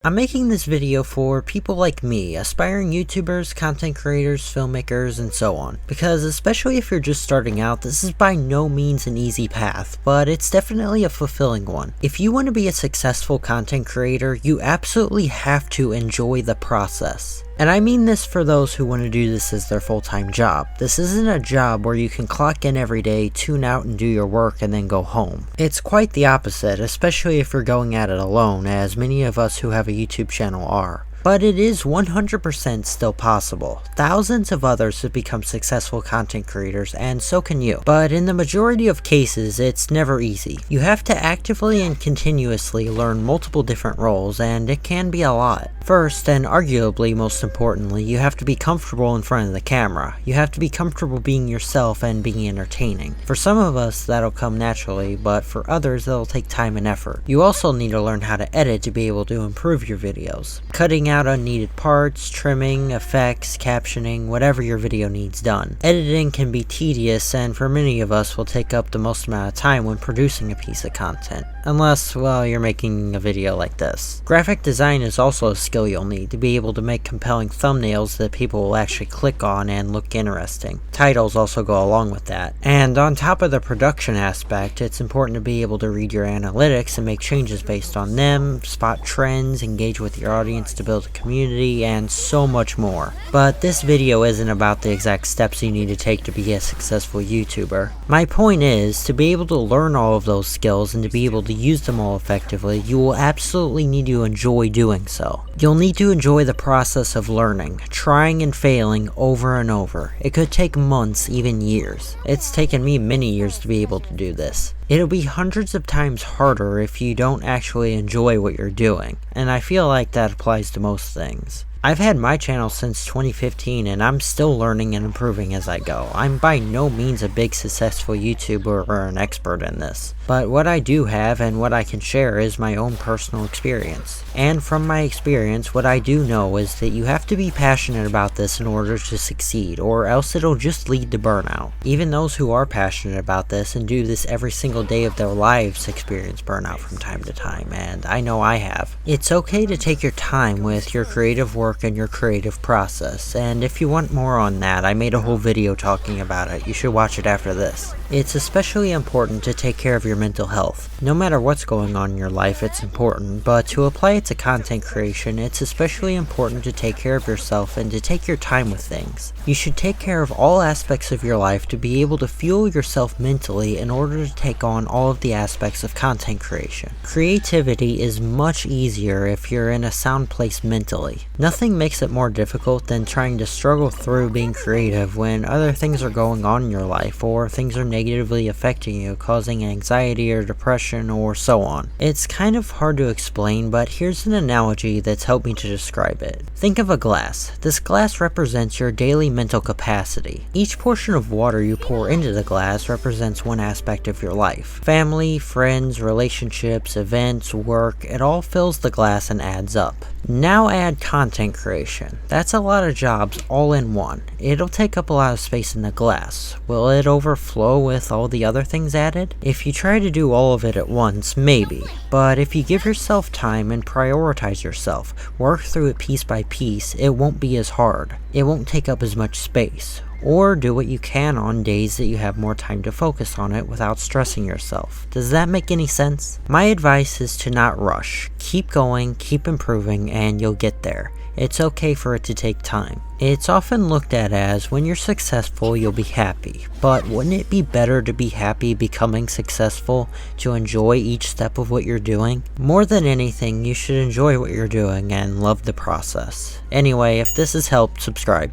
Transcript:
I'm making this video for people like me, aspiring YouTubers, content creators, filmmakers, and so on. Because especially if you're just starting out, this is by no means an easy path, but it's definitely a fulfilling one. If you want to be a successful content creator, you absolutely have to enjoy the process. And I mean this for those who want to do this as their full-time job. This isn't a job where you can clock in every day, tune out and do your work and then go home. It's quite the opposite, especially if you're going at it alone, as many of us who have a YouTube channel are. But it is 100% still possible. Thousands of others have become successful content creators, and so can you. But in the majority of cases, it's never easy. You have to actively and continuously learn multiple different roles, and it can be a lot. First, and arguably most importantly, you have to be comfortable in front of the camera. You have to be comfortable being yourself and being entertaining. For some of us, that'll come naturally, but for others, it'll take time and effort. You also need to learn how to edit to be able to improve your videos. Cutting out unneeded parts, trimming, effects, captioning, whatever your video needs done. Editing can be tedious, and for many of us will take up the most amount of time when producing a piece of content. Unless, well, you're making a video like this. Graphic design is also a skill you'll need to be able to make compelling thumbnails that people will actually click on and look interesting. Titles also go along with that. And on top of the production aspect, it's important to be able to read your analytics and make changes based on them, spot trends, engage with your audience to build a community, and so much more. But this video isn't about the exact steps you need to take to be a successful YouTuber. My point is, to be able to learn all of those skills and to be able to use them all effectively, you will absolutely need to enjoy doing so. You'll need to enjoy the process of learning, trying and failing over and over. It could take months, even years. It's taken me many years to be able to do this. It'll be hundreds of times harder if you don't actually enjoy what you're doing, and I feel like that applies to most things. I've had my channel since 2015 and I'm still learning and improving as I go. I'm by no means a big successful YouTuber or an expert in this, but what I do have and what I can share is my own personal experience. And from my experience, what I do know is that you have to be passionate about this in order to succeed, or else it'll just lead to burnout. Even those who are passionate about this and do this every single day of their lives experience burnout from time to time, and I know I have. It's okay to take your time with your creative work and your creative process, and if you want more on that, I made a whole video talking about it. You should watch it after this. It's especially important to take care of your mental health. No matter what's going on in your life, it's important, but to apply it to content creation, it's especially important to take care of yourself and to take your time with things. You should take care of all aspects of your life to be able to fuel yourself mentally in order to take on all of the aspects of content creation. Creativity is much easier if you're in a sound place mentally. Nothing makes it more difficult than trying to struggle through being creative when other things are going on in your life, or things are negatively affecting you, causing anxiety or depression or so on. It's kind of hard to explain, but here's an analogy that's helped me to describe it. Think of a glass. This glass represents your daily mental capacity. Each portion of water you pour into the glass represents one aspect of your life. Family, friends, relationships, events, work, it all fills the glass and adds up. Now add content creation. That's a lot of jobs all in one. It'll take up a lot of space in the glass. Will it overflow with all the other things added? If you try to do all of it at once, maybe. But if you give yourself time and prioritize yourself, work through it piece by piece, it won't be as hard. It won't take up as much space. Or do what you can on days that you have more time to focus on it without stressing yourself. Does that make any sense? My advice is to not rush. Keep going, keep improving, and you'll get there. It's okay for it to take time. It's often looked at as when you're successful, you'll be happy. But wouldn't it be better to be happy becoming successful, to enjoy each step of what you're doing? More than anything, you should enjoy what you're doing and love the process. Anyway, if this has helped, subscribe.